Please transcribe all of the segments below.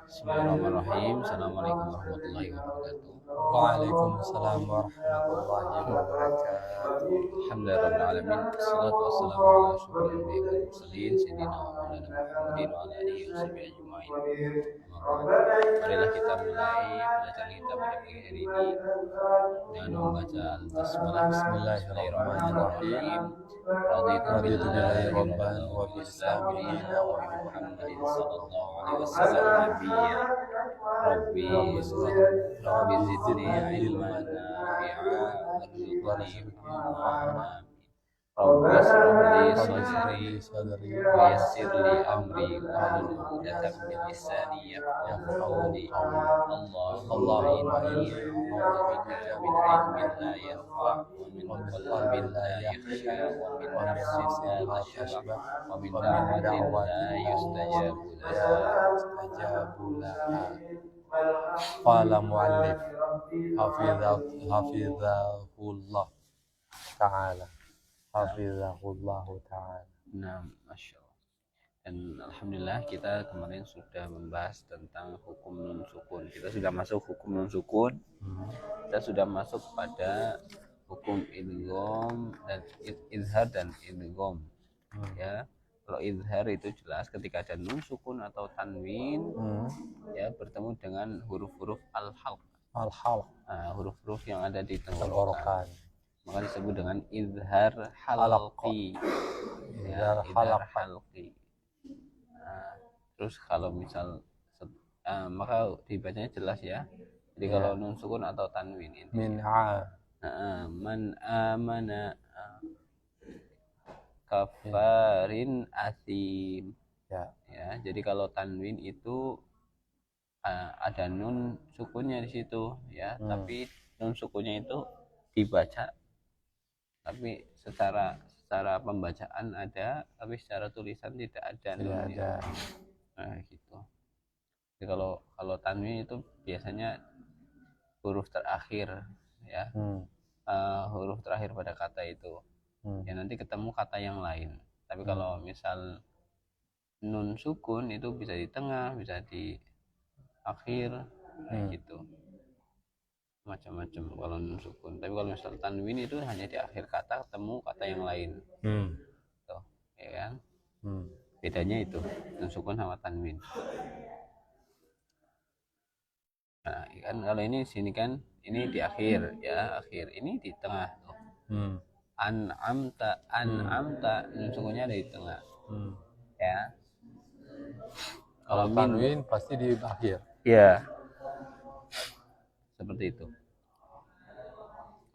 Bismillahirrahmanirrahim. Assalamualaikum warahmatullahi wabarakatuh. Waalaikumsalam warahmatullahi wabarakatuh. Alhamdulillahirrahmanirrahim. Assalatu wassalamu ala asyrofil anbiya'i wal mursalin sayyidina wa maulana Muhammadin wa ala alihi washabihi ajmain. Marilah kita mulai pelajaran kita pada pagi hari ini dengan membaca al-basmalah. Bismillahirrahmanirrahim. Raditu billahi rabban wa bil islami dinan wa bi Muhammadin sallallahu alaihi wasallam nabiyya. Rabbi zidni ilman nafi'a warzuqni fahma. Rabbi shrah li sadri wa yassir li amri wahlul 'uqdatam min lisani yafqahu qawli. Allahumma inni a'udzu bika min ilmin la yanfa' wa min qalbin la yakhsha wa min nafsin la tashba' wa min da'watin la yustajabu laha. Qala muallif hafizahullah ta'ala. Nah, Masya Allah. Dan Alhamdulillah kita kemarin sudah membahas tentang hukum nun sukun. Kita sudah masuk hukum nun sukun. Kita sudah masuk pada hukum idgham dan izhar dan idgham. Ya, kalau izhar itu jelas ketika ada nun sukun atau tanwin ya bertemu dengan huruf-huruf al-halq. Nah, huruf-huruf yang ada di tenggorokan. Maka disebut dengan izhar halqi. Ya, izhar halqi. Nah, terus kalau misal maka dibacanya jelas ya. Jadi kalau nun sukun atau tanwin ini man amana kafarin asim. Ya, jadi kalau tanwin itu ada nun sukunnya di situ ya, tapi nun sukunnya itu dibaca tapi secara pembacaan ada, tapi secara tulisan tidak ada. Nah, gitu. Jadi kalau tanwin itu biasanya huruf terakhir ya. Huruf terakhir pada kata itu. Ya nanti ketemu kata yang lain. Tapi kalau misal nun sukun itu bisa di tengah, bisa di akhir, gitu. Macam-macam kalau nun sukun. Tapi kalau misal tanwin itu hanya di akhir kata ketemu kata yang lain. Tuh, ya kan? Bedanya itu nun sukun sama tanwin. Nah, kan kalau ini sini kan ini di akhir ya, akhir. Ini di tengah tuh. An'amta nun sukunnya ada di tengah. Ya. Kalau tanwin pasti di akhir. Ya. Seperti itu.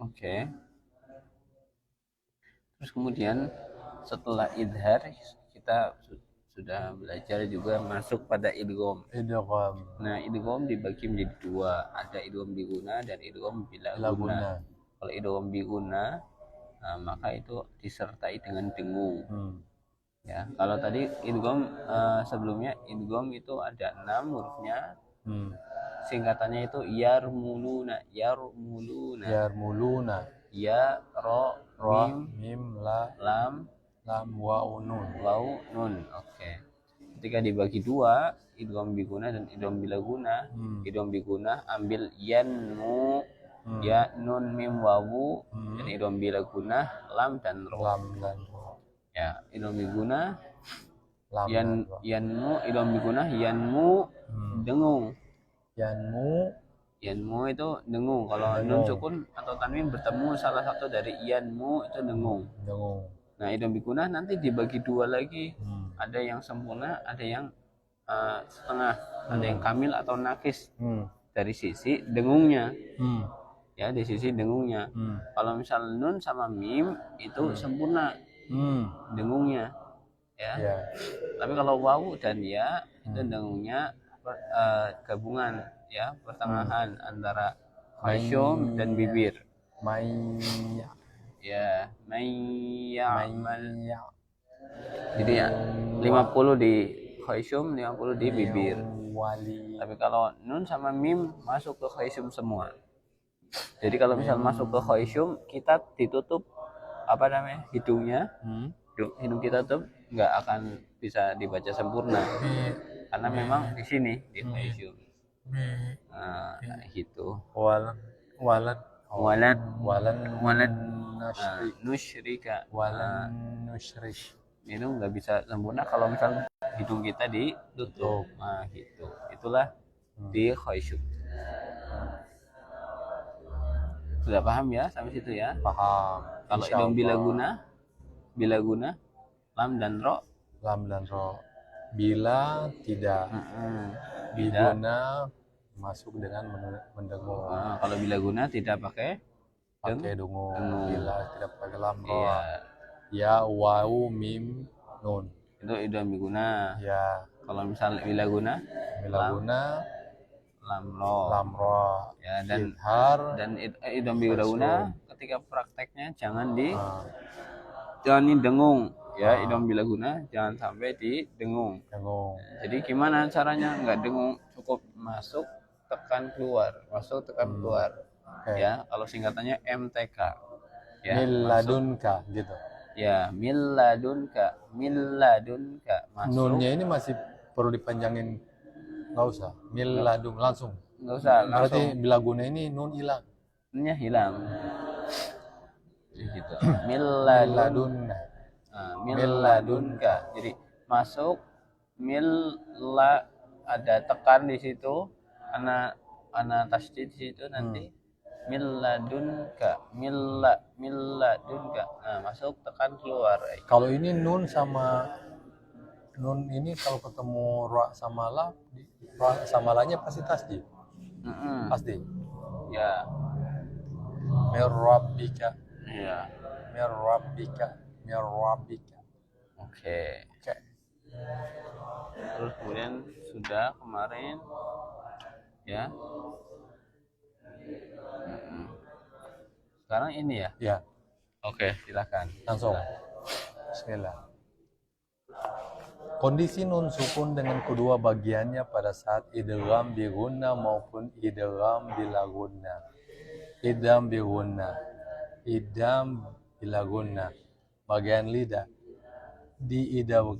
Oke. Terus kemudian setelah idhar kita sudah belajar juga masuk pada idgham. Nah, idgham dibagi menjadi dua, ada idgham biguna dan idgham bila guna. Kalau idgham biguna maka itu disertai dengan dengung. Ya, kalau tadi idgham sebelumnya idgham itu ada 6 hurufnya. Singkatannya itu yarmuluna. Ya ro mim lam waw nun. Oke. Ketika dibagi dua, idgham biguna dan idgham bila guna. Idgham biguna ambil yanmu, ya nun mim wawu, dan idgham bila guna lam dan ro. Ya, idgham biguna yanmu, idgham biguna yanmu dengung. Yanmu itu dengung. Kalau nun sukun atau tanwin bertemu salah satu dari yanmu itu dengung. Nah, idgham biguna nanti dibagi dua lagi. Ada yang sempurna, ada yang setengah, ada yang kamil atau nakis. Dari sisi dengungnya. Ya, dari sisi dengungnya. Kalau misal nun sama mim itu sempurna dengungnya. Ya. Tapi kalau wawu dan ya itu dengungnya gabungan ya, pertengahan antara khayshum dan bibir. Ya, jadi ya 50 di khayshum, 50 di bibir. Tapi kalau nun sama mim masuk ke khayshum semua. Jadi kalau misal masuk ke khayshum, kita ditutup hidungnya. Hidung kita tuh nggak akan bisa dibaca sempurna. karena memang di sini di Khayyum. Mi. Gitu. Walan. Walan. Walan Walan. nusyrika. Walan nusyrik. Itu nggak bisa sempurna kalau misalnya hidung kita ditutup. Nah, gitu. Itulah di Khayyum. Sudah paham ya sampai situ ya? Paham. Kalau idom bilaguna, lam dan ro. Lam dan ro. Bila tidak. Biguna masuk dengan mendengung. Kalau bilaguna tidak pakai dengung. Bila tidak pakai lam ro. Iya. Ya wawu mim nun. Itu idom biguna. Ya. Kalau misalnya bilaguna lam ro. Ya, dan idom bilaguna ketika prakteknya jangan didengung ya. Idom bilaguna jangan sampai didengung. Jadi gimana caranya nggak dengung? Cukup masuk tekan keluar, masuk tekan keluar. Ya, kalau singkatannya MTK ya, milladunka gitu ya. Milladunka masuk. nunnya ini masih perlu dipanjangin? Nggak usah. Milladun langsung. Nggak usah. Berarti bilaguna ini nun hilang. Nunnya hilang. Gitu. Milladunka. Jadi masuk ada tekan di situ. Ana tasdid di situ nanti. Milladunka. Nah, masuk tekan keluar. Kalau ini nun sama nun ini kalau ketemu ra sama la, ra sama lanya pasti tasdid. Pasti. Ya. Mirrabbika. Iya. Mirrabbika. Oke. Terus kemudian sudah kemarin ya. Sekarang ini ya. Ya. Oke, silakan. Langsung. Bismillah. Kondisi nun sukun dengan kedua bagiannya pada saat idgham bi gunna maupun idgham bila gunna. Idgham bila gunna. Bagian lidah diidghamkan.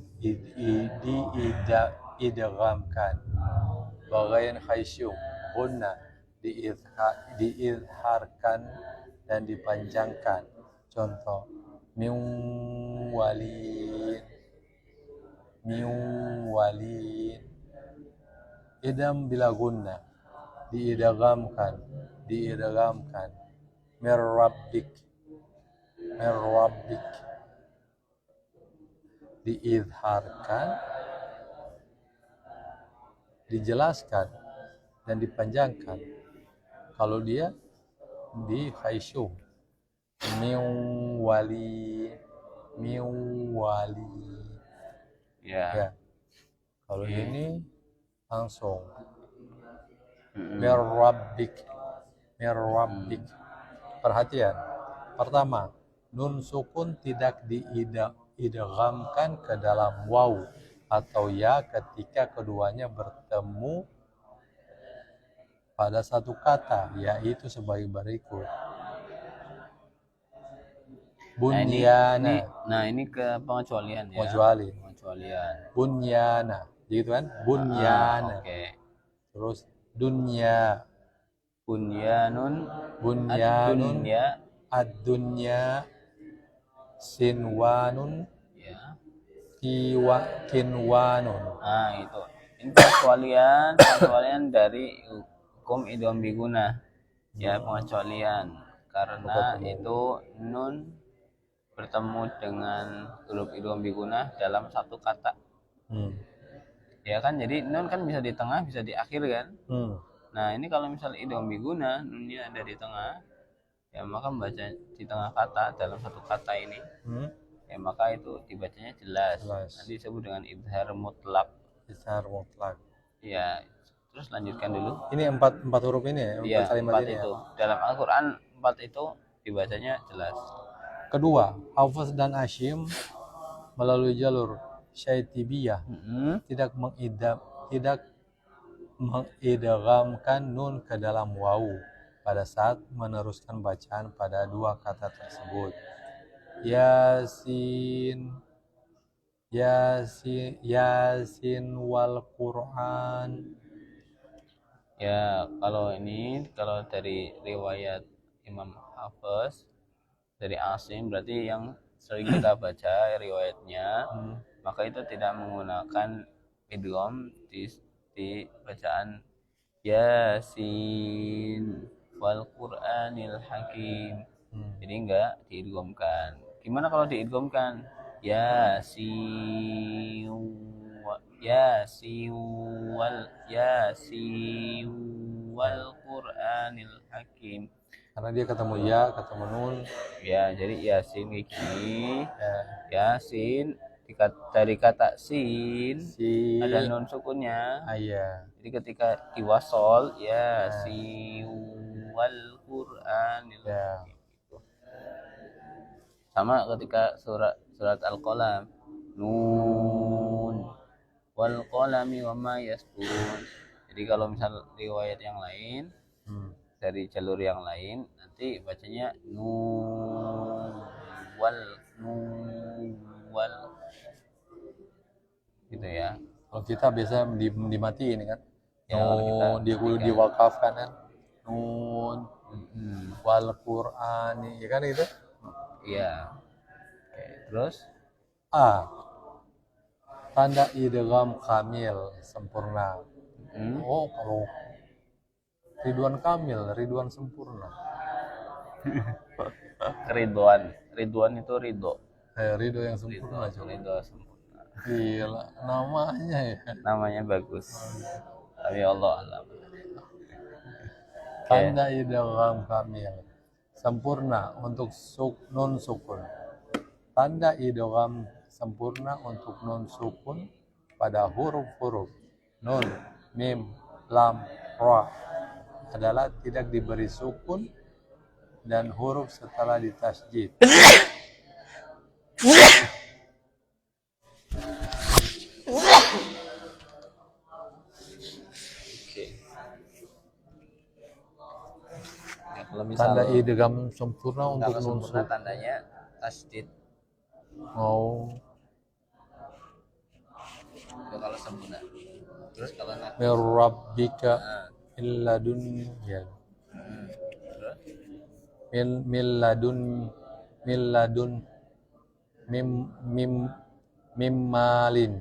Bagian khayyum gunna diizharkan dan dipanjangkan. Contoh miwalin. Idgham bila gunna diidghamkan. Mirrabbik diizharkan, dijelaskan dan dipanjangkan. Kalau dia di khayyum miwali ya. Kalau ini langsung mirrabbik. Perhatian. Pertama, nun sukun tidak diidghamkan ke dalam waw atau ya ketika keduanya bertemu pada satu kata, yaitu sebagai berikut. Bunyana. Nah, ini ke pengecualian ya. Pengecualian. Bunyana. Gitu kan? Bunyana. Oke. Terus dunya. Bunyanun. Ad-dunya. Sinwanun. Ya. Kinwanun. Nah, itu. Ini pengecualian dari hukum idgham biguna. Ya, pengecualian. Karena itu nun bertemu dengan huruf idgham biguna dalam satu kata. Ya kan, jadi nun kan bisa di tengah, bisa di akhir kan. Nah, ini kalau misalnya idgham biguna, nunnya ada di tengah, ya maka membaca di tengah kata dalam satu kata ini, ya maka itu dibacanya jelas. Nanti disebut dengan izhar mutlak. Ya, terus lanjutkan dulu. Ini empat huruf ini ya? Iya, empat itu. Dalam Al-Quran 4 itu dibacanya jelas. Kedua, Hafiz dan Hashim melalui jalur Syaitibiyah tidak mengidghamkan nun ke dalam waw pada saat meneruskan bacaan pada dua kata tersebut. Yasin wal Quran. Ya, kalau dari riwayat Imam Hafiz dari Asim berarti yang sering kita baca riwayatnya, maka itu tidak menggunakan idgham di bacaan Yasin wal Qur'anil Hakim. Jadi enggak diidghamkan. Gimana kalau diidghamkan? Yasin Yasin Yasin wal Qur'anil Hakim. Karena dia ketemu ya, ketemu nun. Ya, jadi Yasin kayak gini. Ya. Yasin dari kata sin Si. ada nun sukunnya. Iya. Jadi ketika diwasol Yasin wal Qur'anil Ya. Hakim. Sama ketika surat Al-Qalam, nun wal qalami wama yasturun. Jadi kalau misal riwayat yang lain dari jalur yang lain nanti bacanya nun wal gitu ya. Kalau kita biasa dimatiin kan. Ya, kalau kita Nun diwakafkan kan. Nun wal Qur'an, ya kan itu? Iya. Oke, terus tanda idgham kamil sempurna. Oh, kalau Ridwan kamil, Ridwan sempurna. Ridwan itu ridho. Ridho yang sempurna coba. Ridho sempurna. Gila, namanya ya. Namanya bagus. Tapi Allah alam. Tanda idgham kamil sempurna untuk nun sukun. Tanda idgham sempurna untuk nun sukun pada huruf-huruf nun, mim, lam, ra adalah tidak diberi sukun dan huruf setelah ditasjid. Ya, kalau misal Tanda idgham sempurna untuk nun sempurna sukun. tandanya tasdid. Oh. Itu kalau sempurna. Terus kalau nggak Mir rabbika illadun ya. Milladun mimmalin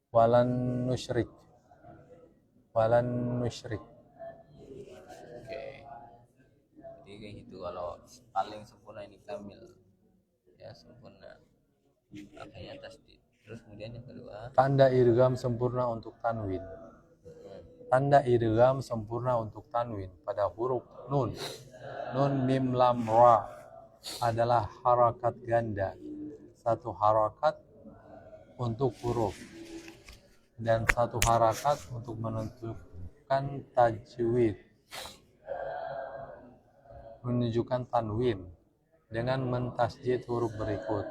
walan nusyrik. Oke. Jadi kayak gitu kalau paling sempurna ini kamil. Ya, sempurna. Makanya tasdid. Terus kemudian yang kedua, Tanda idgham sempurna untuk tanwin. Tanda idgham sempurna untuk tanwin pada huruf nun, mim, lam, ra adalah harakat ganda. Satu harakat untuk huruf dan satu harakat untuk menentukan tajwid. Menunjukkan tanwin dengan mentasjid huruf berikut.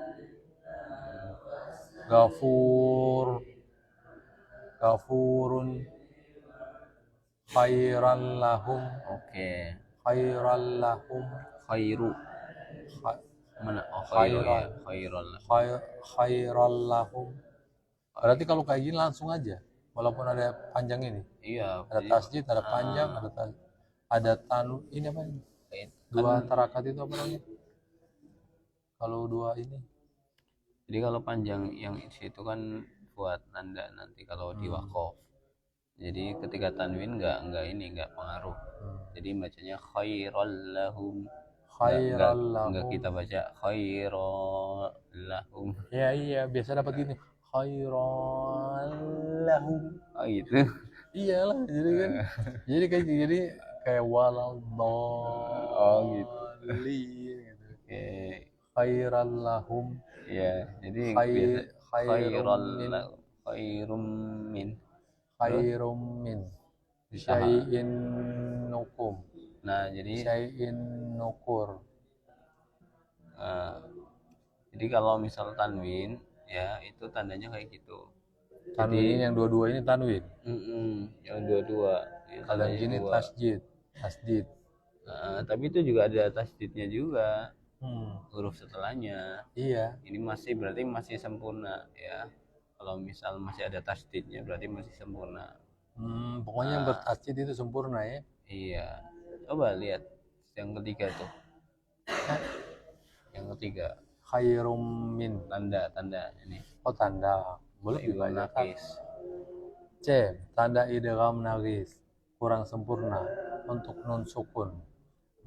Gafurun khairan lahum. oke. Khairan lahum. Khairu. Mana? Oh, khairan lahum. Berarti kalau kayak gini langsung aja, walaupun ada panjang ini. Iya. Ada tasjid, ada panjang, ada tanu. Ini apa ini? Dua tarakat itu apa namanya? Kalau dua ini. Jadi kalau panjang yang itu kan buat nanda nanti kalau di waqaf. Jadi ketika tanwin enggak pengaruh. Jadi bacanya khairal lahum. Enggak kita baca khairal lahum. Iya, biasa dapat gini. Khairal lahum. Oh gitu. Iyalah, jadi kan. jadi kayak walal gitu. Oke. Khairal lahum. Ya, jadi khairum min syai'in nukum. Nah, jadi syai'in nukur. Jadi kalau misal tanwin ya itu tandanya kayak gitu. Tanwin yang dua-dua ini tanwin. Yang dua-dua. Kalau yang gini tasjid. Tapi itu juga ada tasdidnya juga. huruf setelahnya. Iya. Ini berarti masih sempurna ya. Kalau misal masih ada tasdidnya berarti masih sempurna. Pokoknya yang bertasdid itu sempurna ya. Iya. Coba lihat yang ketiga tuh. Yang ketiga. Khairum min. Tanda ini. Oh, tanda. Boleh Idgham dibaca. naqis. C. Tanda idgham naqis kurang sempurna untuk nun sukun.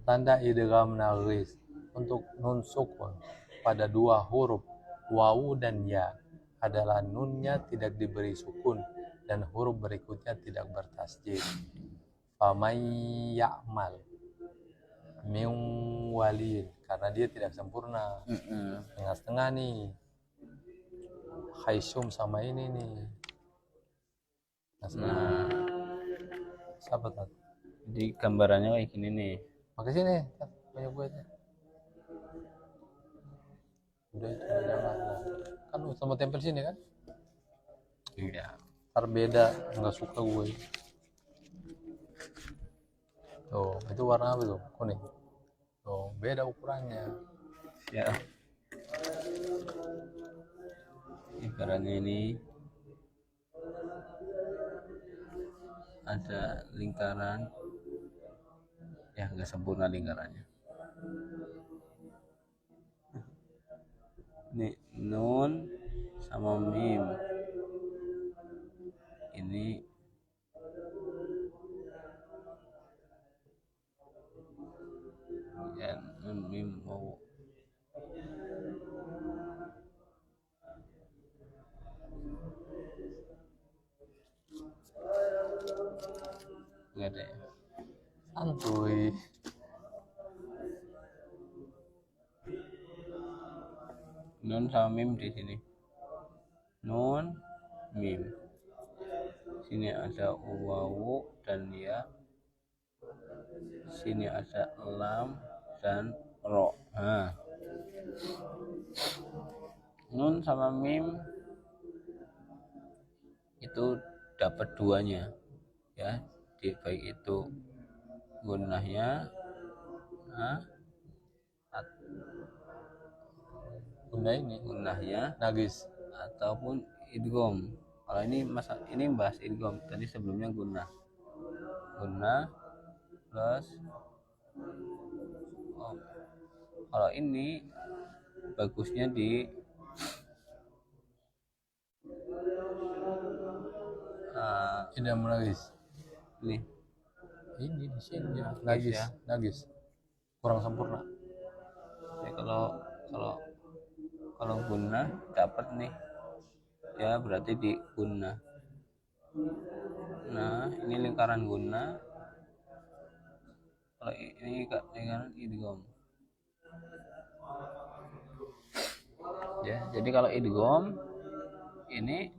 Tanda idgham naqis untuk nun sukun pada dua huruf wawu dan ya adalah nunnya tidak diberi sukun dan huruf berikutnya tidak bertasjid. Faman ya'mal min walin, karena dia tidak sempurna, setengah-setengah nih. Khaisum sama ini nih. Nah, siapa tadi? Jadi gambarannya kayak gini nih. Pakai sini, banyak buatnya. Udah itu jangan. Kan sama tempel sini kan? Iya. Ntar beda, nggak suka gue. Tuh, itu warna apa tuh? Kuning. Tuh, beda ukurannya. Ya. Ibaratnya ini ada lingkaran, ya nggak sempurna lingkarannya. Ini nun sama mim. Ini ya nun mim wawu. Nggak ada ya. Santuy. Nun sama mim di sini. Nun, mim. Sini ada wawu dan ya. Sini ada lam dan ro. Nah. Nun sama mim itu dapat duanya, ya. Baik itu gunnahnya, gunnahnya nagis ataupun idgham. Kalau ini bahas idgham, tadi sebelumnya gunnah plus kalau ini bagusnya di tidak menagis. Ini di sini ya. Nagis ya. Nagis kurang sempurna ya. Kalau gunnah dapat nih ya, berarti di gunnah. Nah, ini lingkaran gunnah. Kalau ini lingkaran idgham. Ya, jadi kalau idgham ini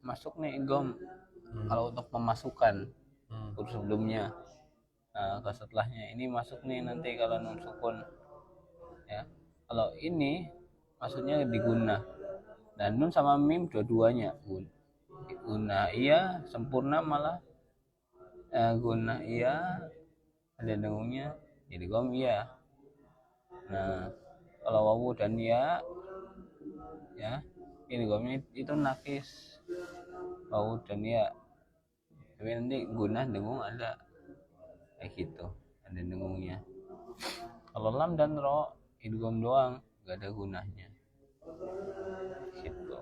masuk nih idgham. Kalau untuk pemasukan huruf sebelumnya, nah, ke setelahnya ini masuk nih nanti kalau nun sukun. Ya, kalau ini maksudnya di gunnah. Dan nun sama mim dua-duanya gunnah iya sempurna, malah gunnah iya ada dengungnya jadi idgham iya. Nah, kalau wawu dan ya idghamnya itu nakis, wawu dan ya, tapi nanti gunnah dengung ada kayak gitu, ada dengungnya. Kalau lam dan ro idgham doang, gak ada gunnahnya gitu.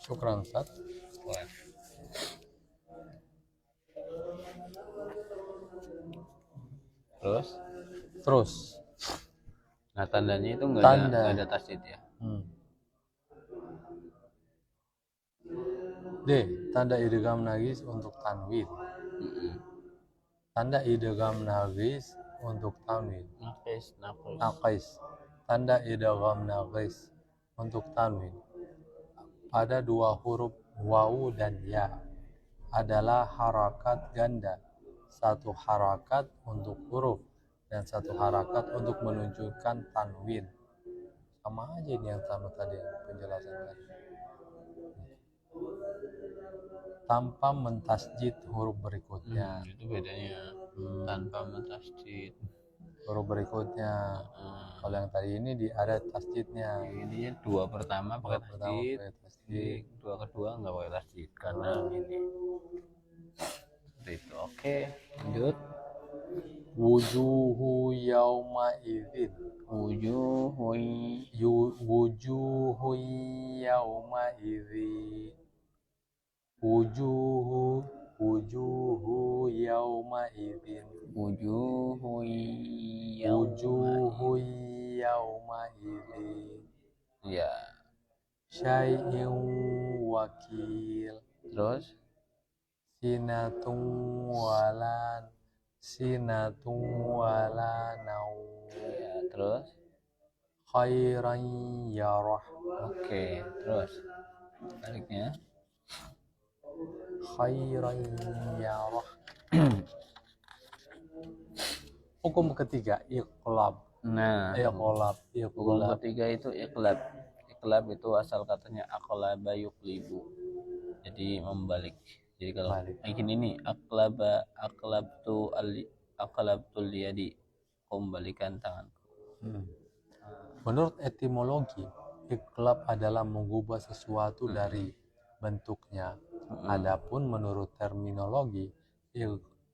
Syukran Ustaz. Terus nah, tandanya itu nggak ada tasdid ya. D. Tanda idgham nagis untuk tanwin. Tanda idgham nagis untuk tanwin. Naqis. Tanda idgham nagis untuk tanwin pada dua huruf wawu dan ya adalah harakat ganda. Satu harakat untuk huruf dan satu harakat untuk menunjukkan tanwin. Sama aja ini yang sama tadi penjelasan tadi. tanpa mentasjid huruf berikutnya. Itu bedanya tanpa mentasjid. Huruf berikutnya. Kalau yang tadi ini ada tasjidnya. Intinya dua pertama pakai tasjid, ini dua kedua nggak pakai tasjid karena ini. Itu oke. Lanjut. Wujuhu yauma idzin. Wujuhu Wujuhu yauma idzin. Wujuhu yauma idzin. wujuhu Wujuhu yauma idzin. ya. Syai'in wakil. Terus Sinatun wala naum. ya, terus Khairan yarah. oke, terus baliknya Khairan yarah. Hukum ketiga iqlab. nah hukum Iqlab. ketiga itu iqlab. Iqlab itu asal katanya aqlaba yuqlibu, jadi membalik. Jadi kalau kayak gini nih, aqlabtul yadi, membalikan tanganku. Menurut etimologi, iqlab adalah mengubah sesuatu dari bentuknya. Adapun menurut terminologi,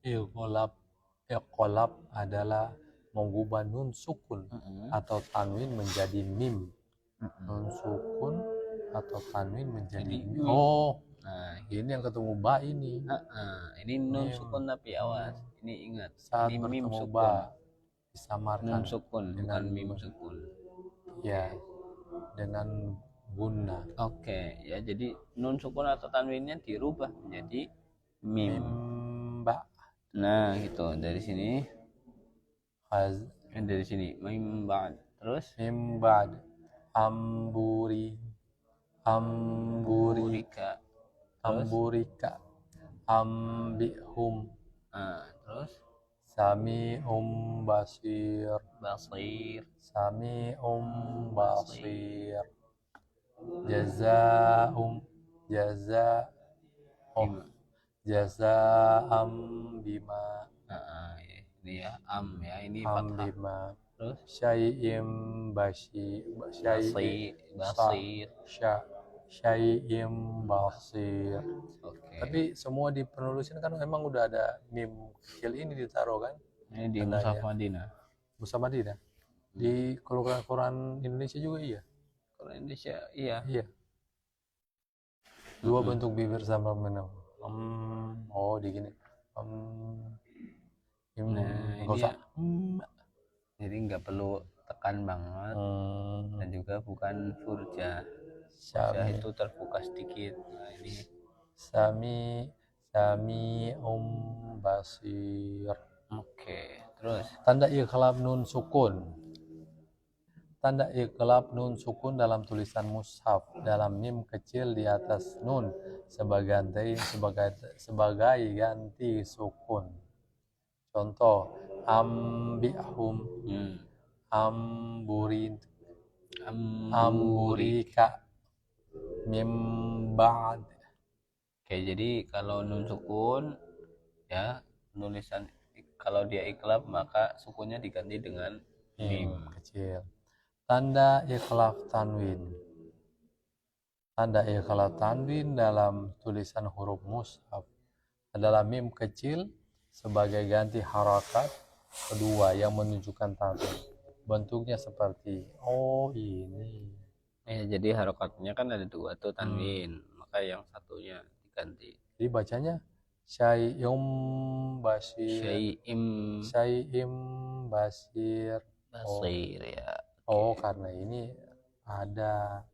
iqlab adalah mengubah nun sukun atau tanwin menjadi mim. Nun sukun atau tanwin menjadi mim. Oh, nah ini yang ketemu ba ini. Ini nun sukun tapi awas, ini ingat, Saat ini mim bertemu sukun. ba disamarkan Nun sukun bukan mim sukun. ya dengan gunna. Oke, ya jadi nun sukun atau tanwinnya dirubah menjadi mim. Mimba. Nah, gitu. Dari sini Az dari sini mim ba'd. Terus mimbad. burika. Amburika. Ambihum. Terus Sami'um basir. basir. Sami'um basir. Jaza'um jaza'am bima. Ini ya ya ini Am fathah. bima. Terus Syai'im basir. Syai'im basir. Oke. Tapi semua di penulisan kan memang udah ada mim kecil ini ditaruh kan? Ini di Mushaf Madinah. Mushaf Madinah. Di Quran Indonesia juga iya. Quran Indonesia iya. Dua bentuk bibir sama menang. Oh di gini. Ini ya, jadi nggak perlu tekan banget dan juga bukan furja. Furja itu terbuka sedikit. Nah ini Sami basir. Oke, terus Tanda iqlab nun sukun. Tanda iqlab nun sukun dalam tulisan mushaf dalam mim kecil di atas nun sebagai ganti sukun. Contoh ambihum, amburika, mim ba'd. Oke, jadi kalau nun sukun ya tulisan, kalau dia iqlab maka sukunnya diganti dengan mim kecil. Tanda iqlab tanwin. Tanda iqlab tanwin dalam tulisan huruf mushaf adalah mim kecil sebagai ganti harakat kedua yang menunjukkan tanwin. Bentuknya seperti ini. Jadi harokatnya kan ada dua tuh tanwin, maka yang satunya diganti. Jadi bacanya Syai'im basir. Syai'im basir. Basir ya. Oh, karena ini ada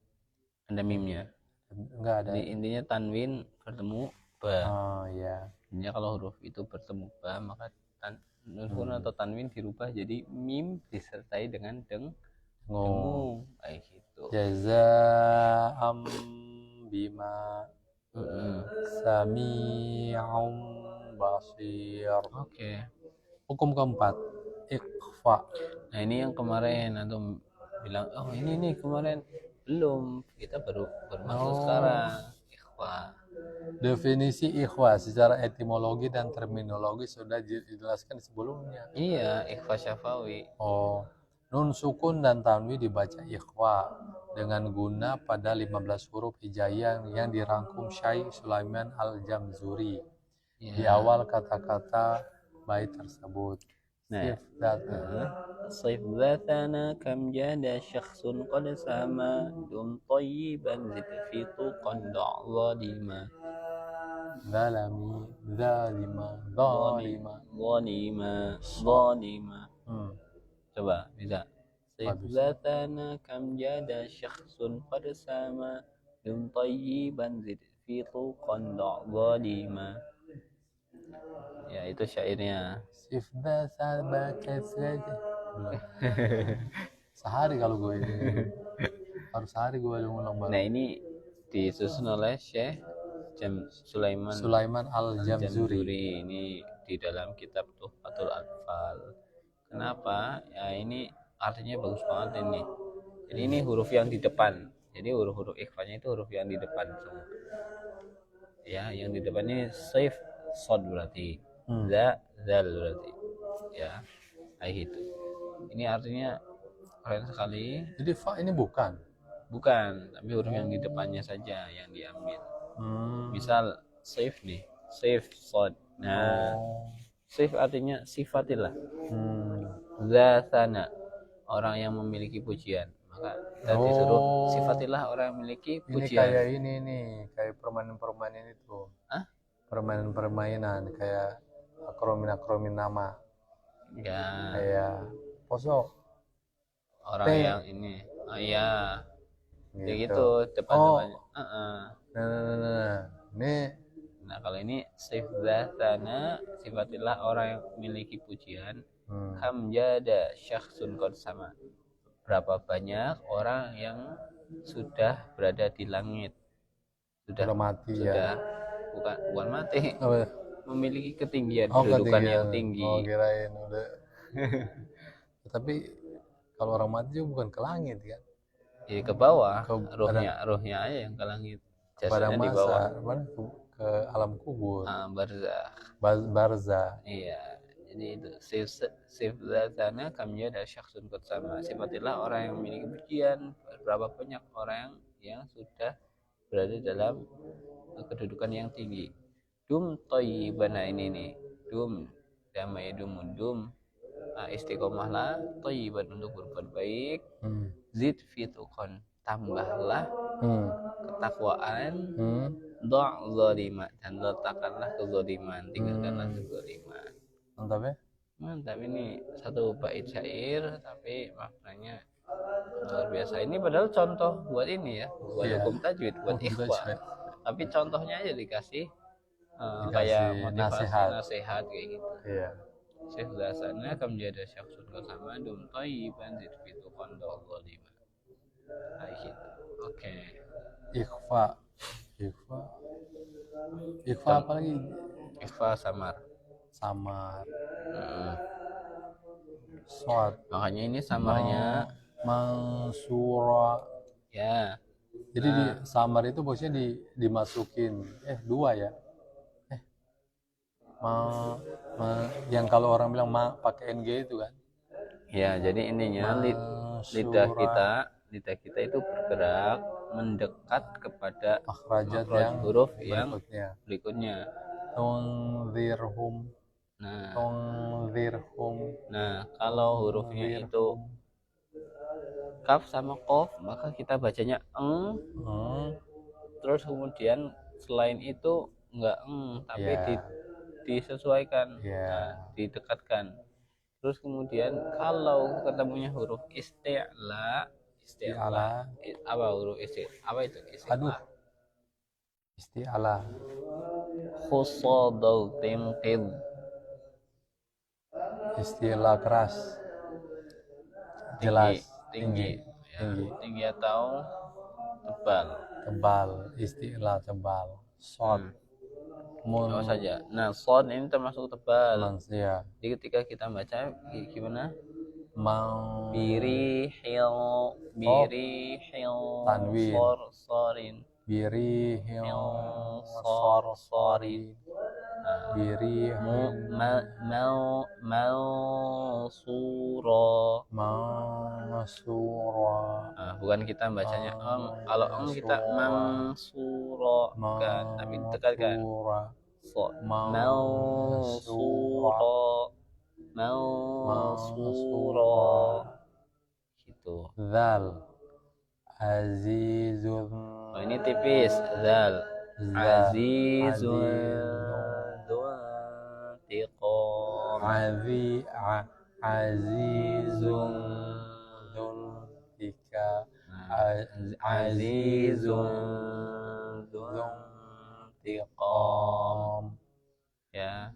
mimnya. Enggak ada. Jadi intinya tanwin bertemu ba. Oh ya. Intinya kalau huruf itu bertemu ba maka nun atau tanwin dirubah jadi mim disertai dengan dengung. Kayak gitu. Jaza'am bima. Sami'um basir. Oke. Hukum keempat, ikhfa. Nah ini yang kemarin atau bilang ini nih kemarin belum, kita baru masuk sekarang. ikhfa. Definisi ikhwa secara etimologi dan terminologi sudah dijelaskan sebelumnya. Iya, ikhfa syafawi. Oh, nun sukun dan tanwin dibaca ikhwa dengan guna pada 15 huruf hijaiyah yang dirangkum Syekh Sulaiman Al-Jamzuri di Ya. awal kata-kata bait tersebut. Nah, Sifat صف ذاتنا كم جاد شخص قد سما دم طيبا زد في طوقا ضع ظالما zalami, zalima, zalima. ظالما ظالما. Coba bisa. صف Bagus. ذاتنا كم جاد شخص قد سما دم طيبا زد في طوقا ضع ظالما. Ya, itu syairnya. Sifat sabakat saja. Sehari kalau gue ini harus sehari gue ulang Nah, bareng. ini disusun oleh Syekh Sulaiman Al-Jamzuri. Ini di dalam kitab Tuhfatul Atfal. Kenapa? Ya, ini artinya bagus banget ini. Jadi ini huruf yang di depan. Jadi huruf-huruf ikhfanya itu huruf yang di depan semua. Ya, yang di depan ini saif sod berarti. Za zal berarti. Ya, kayak gitu. Ini artinya keren sekali. Jadi fa ini bukan, tapi huruf yang di depannya saja yang diambil. Misal saif nih, saif sod. Nah, saif artinya sifatilah. Zatana, orang yang memiliki pujian. Maka kita disuruh sifatilah orang yang memiliki pujian. Ini kayak ini nih, kayak permainan-permainan itu. Hah? Permainan-permainan kayak akromin nama. Ya. Kayak posok. Orang yang ini. Oh iya. Kayak gitu depan-depannya. Nah, kalau ini sif zatana, sifatilah orang yang memiliki pujian. Hamjada syakhsun qad sama. Berapa banyak orang yang sudah berada di langit. Sudah mati sudah, ya. Bukan mati. Memiliki ketinggian, kedudukan ketinggian yang tinggi. Kirain udah. Tapi kalau orang mati juga bukan ke langit kan? Jadi ke bawah, ruhnya aja yang ke langit. Pada Jasadnya di bawah. Ke alam kubur. Barzah. Iya. Jadi itu sif zatana kamnya ada syakhsun qad sama. Sifatilah orang yang memiliki pujian. Berapa banyak orang yang sudah berada dalam kedudukan yang tinggi. Dum thayyibana ini nih. Dum damai dum. Nah, istiqomahlah thayyiban untuk berbuat baik. Zid fituqan, tambahlah ketakwaan. Da' zalima, dan letakkanlah kezaliman, tinggalkanlah kezaliman. Mantap ya? Mantap, ini satu bait syair tapi maknanya luar biasa. Ini padahal contoh buat ini ya, buat hukum tajwid, buat ikhfa. Tapi contohnya aja dikasih kayak motivasi, nasihat kayak gitu. Iya. Syekh dasarnya akan menjadi syakhsun sama dum thayyiban zid fitu qandal zalima. Kayak gitu. Oke. Ikhfa apa lagi? Ikhfa samar. Shod. Makanya ini samarnya mansura. Ya. Jadi di samar itu bosnya dimasukin dua ya. Yang kalau orang bilang pakai NG itu kan. Ya, jadi intinya lidah kita itu bergerak mendekat kepada makhrajat huruf yang berikutnya. Tunzirhum. Nah, kalau hurufnya itu kaf sama qaf, maka kita bacanya eng. Terus kemudian selain itu enggak eng, tapi disesuaikan, didekatkan. Terus kemudian kalau ketemunya huruf isti'la, apa huruf isti'la? Apa itu isti'la? Isti'la. Khusadul tinqid. Istilah keras. Jelas. Tinggi. Tinggi atau tebal. Istilah tebal. Shod. Saja. Nah, shod ini termasuk tebal. Ya. Jadi ketika kita baca gimana? Mau birihil tanwin. sorin. birihim min sarsarin, Nah, birihim mansura. mansura, Nah, bukan kita bacanya kalau kita mansura, bukan, tapi dekatkan. mansura, So, mansura, mansura, gitu. zal, azizun, Oh, ini tipis, zal. Azizun dzuntiqam. azizun dzul tika, Azizun dzuntiqam. Ya.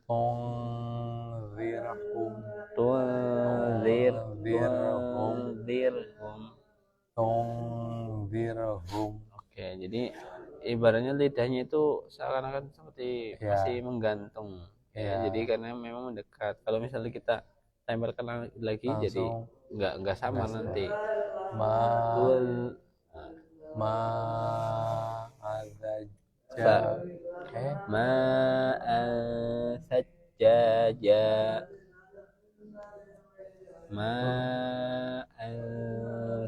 tunzirhum, tunzirhum. Oke, jadi ibaratnya lidahnya itu seakan-akan seperti Ya. masih menggantung. Ya, Ya. jadi karena memang mendekat. Kalau misalnya kita tempelkan lagi, jadi Langsung nggak sama nanti. ma Tul ma azajja Fa. Sajjaja.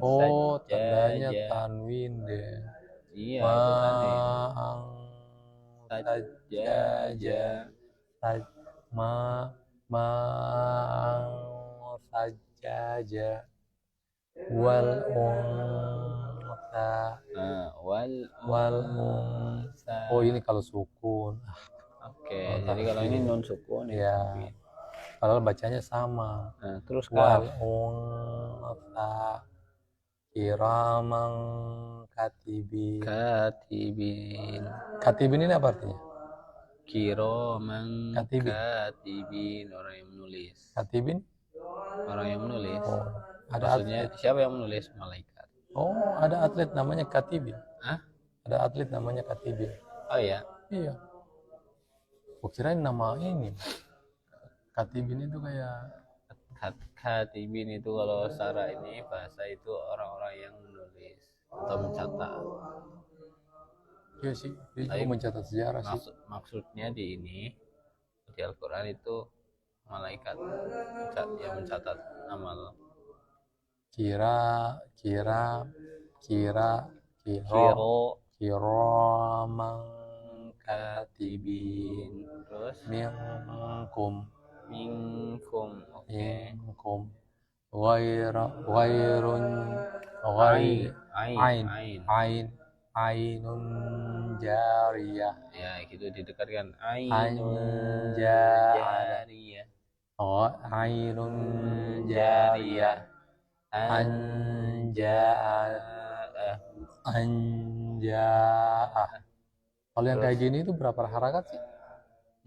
Oh, tandanya Sajjaja. tanwin deh. Iya, itu tadi. Sajjaja, ma sajjaja, wal unsa, Wal unsa. Oh, ini kalau sukun. Oke, jadi kalau ini non sukun ini ya. tanwin. Padahal bacanya sama. Nah, terus Wal kaf. unsa kiramang katibin. Katibin ini apa artinya? Kiramang Katibin. katibin, orang yang menulis. Katibin? Orang yang menulis. Oh, ada maksudnya atlet. Siapa yang menulis? Malaikat. Oh, ada atlet namanya Katibin. Hah? Ada atlet namanya Katibin. Oh ya. Iya. Kirain nama ini. Katibin itu kayak Katibin itu kalau secara ini bahasa itu orang-orang yang menulis atau mencatat. iya sih, itu mencatat sejarah sih. Maksudnya di ini di Al-Quran itu malaikat yang mencatat amal. Kiramang katibin. Terus minkum. Oke. Ainun jariyah. Ya, gitu didekatkan. Ainun jariyah. Oh, ainun jariyah. Anja'ah. Kalau yang kayak gini itu berapa harakat sih?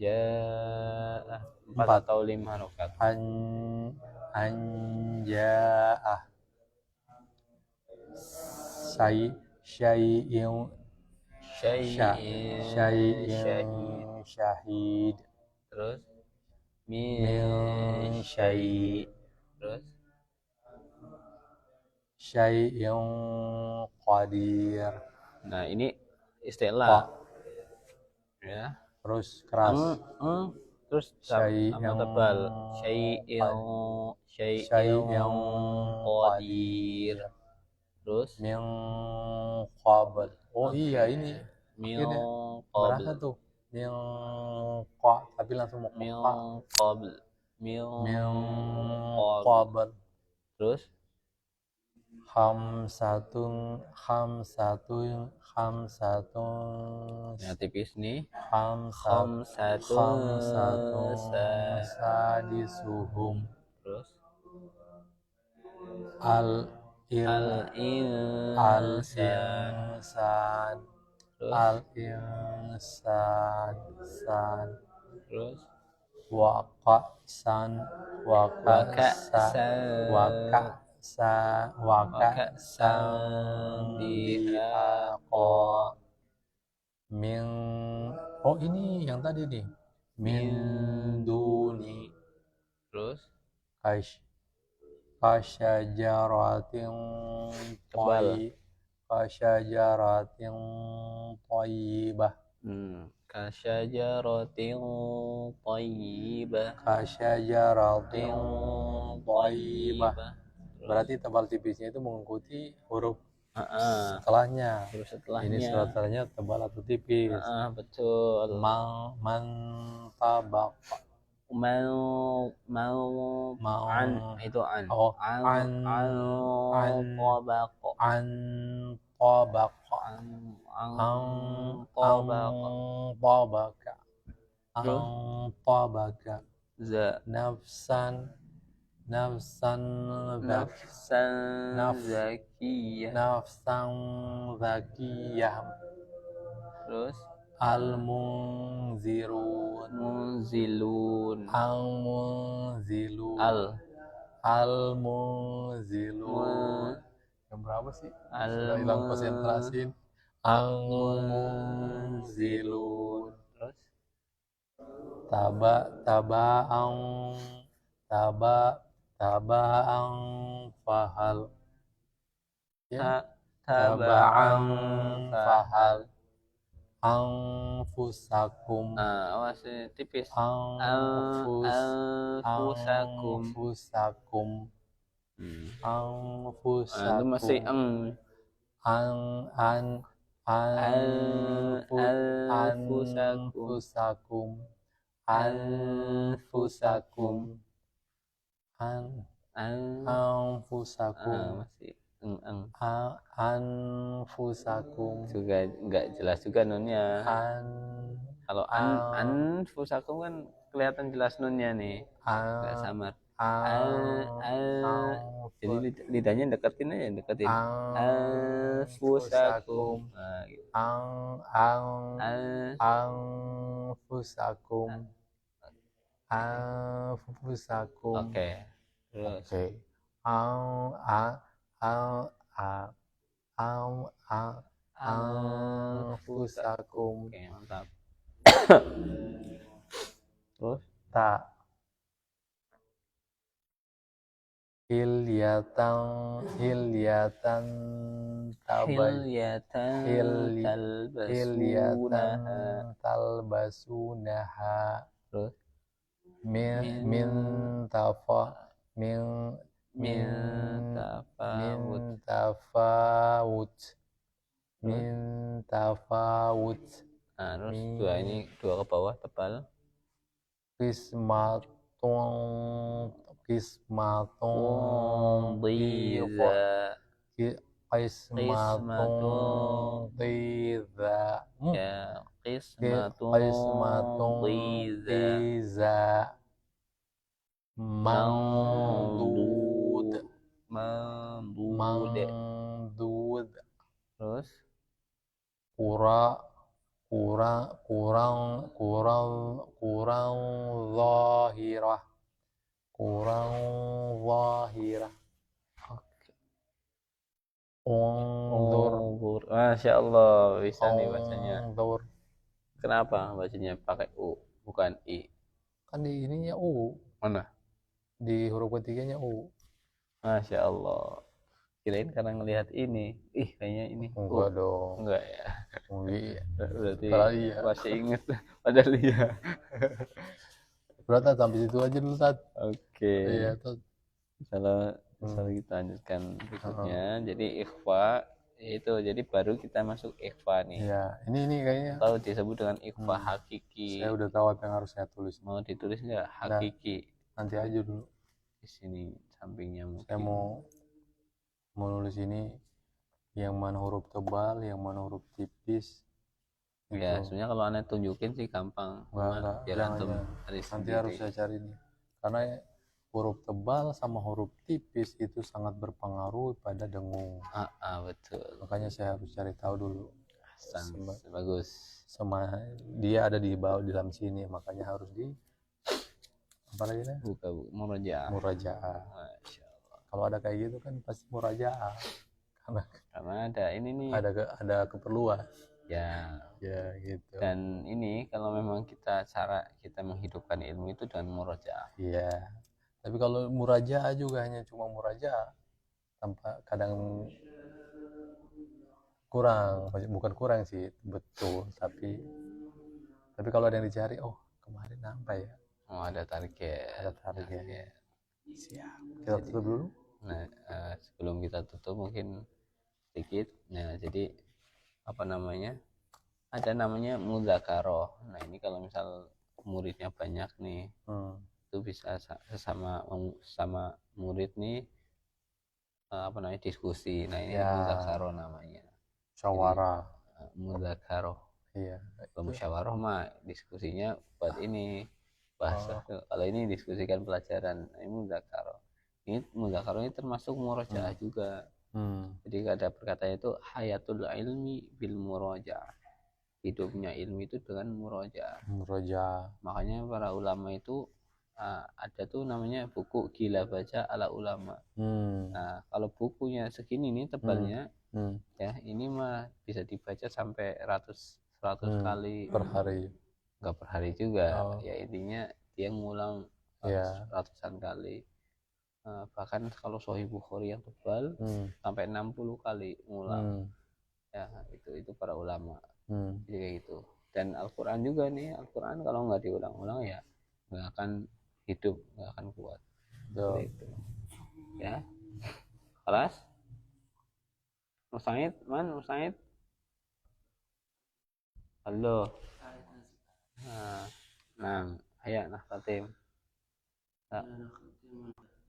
Ya, 4 atau 5 harakat. Anja'ah. Syai'in syahid. Terus min syai'. Terus syai'in qadir. Nah, ini istilah. Ya. Terus keras. Terus sama tebal. Syai'in qadir. Terus min qabl. Oh iya, ini min berasa tuh min qa, tapi langsung mau min qa. min qabl. Terus khamsatun ya tipis nih. khamsatun sadisuhum. Terus al insan. Terus Waka'san dihaqa. Oh ini yang tadi nih, min duni. Terus kasyajaratin tebal. kasyajaratin thayyibah. Kasyajaratin thayyibah. Kasyajaratin thayyibah. Thayyibah. Berarti tebal tipisnya itu mengikuti huruf Heeh. setelahnya. Terus Ini setelahnya. setelahnya tebal atau tipis. Betul. Man tabaq. Mau an itu an. Oh, An tabaq. An tabaq. An tabaq. Terus? Tabaq. Za. Nafsan Zakiyah. Nafsan zakiyah. Terus Al-munzirun. munzilun. Al-munzilun. Al-munzilun. Yang berapa sih? Sudah hilang konsentrasi. Al-munzilun. Terus taba'an fahal. Ya. taba'an fahal. Anfusakum. Awas tipis. Anfusakum. Anfusakum. Itu masih Anfusakum. Anfusakum. Anfusakum. Masih Anfusakum. juga nggak jelas juga nunnya. Kalau anfusakum kan kelihatan jelas nunnya nih, nggak samar. Jadi lidahnya deketin aja, deketin. Anfusakum. Nah, gitu. Anfusakum. Anfusakum. Oke. Terus. Anfusakum. Oke, mantap. Terus hilyatan talbasunaha. Terus min tafawut. Nah, terus dua ke bawah tebal. Qismatun Dhiza. Qismatun dhiza. Ya, qismatun dhiza. Mandud. Terus zahirah. Unzur. Masya Allah, bisa nih bacanya. Unzur. Kenapa bacanya pakai U bukan I? Kan di ininya U. Mana? Di huruf ketiganya U. Masya Allah. Kirain karena ngelihat ini. Kayaknya ini. Enggak dong. Enggak ya. Enggak. Berarti Iya. masih inget. Padahal iya. Berarti sampai situ aja dulu, Tat. Oke. Iya, Tat. Misalnya kita lanjutkan berikutnya. Jadi ikhfa itu, jadi baru kita masuk ikhfa nih. Iya, ini kayaknya tahu disebut dengan ikhfa hakiki. Saya udah tahu apa yang harus saya tulis. Mau ditulis nggak hakiki? Nanti aja dulu. Di sini sampingnya mungkin. Saya mau nulis ini yang mana huruf tebal, yang mana huruf tipis. Ya, sebenarnya kalau aneh tunjukin sih gampang. Enggak, biar antum nanti harus saya cari nih. Karena huruf tebal sama huruf tipis itu sangat berpengaruh pada dengung. Betul. Makanya saya harus cari tahu dulu. Bagus. Dia ada di bawah di dalam sini, makanya harus di apa lagi nih? Murajaah. Kalau ada kayak gitu kan pasti murajaah. Karena ada ini nih. Ada keperluan. Ya gitu. Dan ini kalau memang kita menghidupkan ilmu itu dengan murajaah. Iya. Tapi kalau murajaah juga hanya cuma murajaah tanpa kadang kurang, bukan kurang sih, betul, tapi kalau ada yang dicari, oh kemarin apa ya, Oh, ada target. ada target. Siap, kita tutup dulu. Nah, sebelum kita tutup mungkin sedikit. Nah, jadi apa namanya? Ada namanya mudzakarah. Nah, ini kalau misal muridnya banyak nih, itu bisa sesama murid nih apa namanya diskusi. Nah, ini Ya. mudzakarah namanya. Musyawarah. Mudzakarah. Iya. Kalau musyawarah mah diskusinya buat ini bahasa. Kalau ini diskusikan pelajaran. Nah, ini mudzakarah. Ini mudzakarah ini termasuk murojaah juga. Jadi ada perkataan itu hayatul ilmi bil murojaah. Hidupnya ilmu itu dengan murojaah. Makanya para ulama itu ada tuh namanya buku Gila Baca ala Ulama. Nah, kalau bukunya segini nih tebalnya, ya ini mah bisa dibaca sampai ratus kali per hari. Enggak per hari juga. Ya intinya dia ngulang ratusan kali. Bahkan kalau Sahih Bukhari yang tebal sampai 60 kali ngulang. Ya itu para ulama. Jadi kayak gitu. Dan Al-Quran juga nih, Al-Quran kalau nggak diulang-ulang ya nggak akan hidup, nggak akan kuat. Gitu. Ya, kelas. Musaid, Musaid. Halo. Nah, ayo nah Fatim.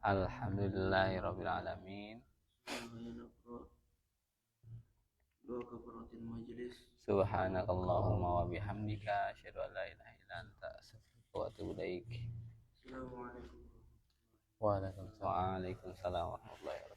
Alhamdulillahirabbil alamin. Subhanakallahumma wa bihamdika asyhadu an la ilaha illa anta astaghfiruka wa atubu ilaik. Waalaikumsalam warahmatullahi wabarakatuh.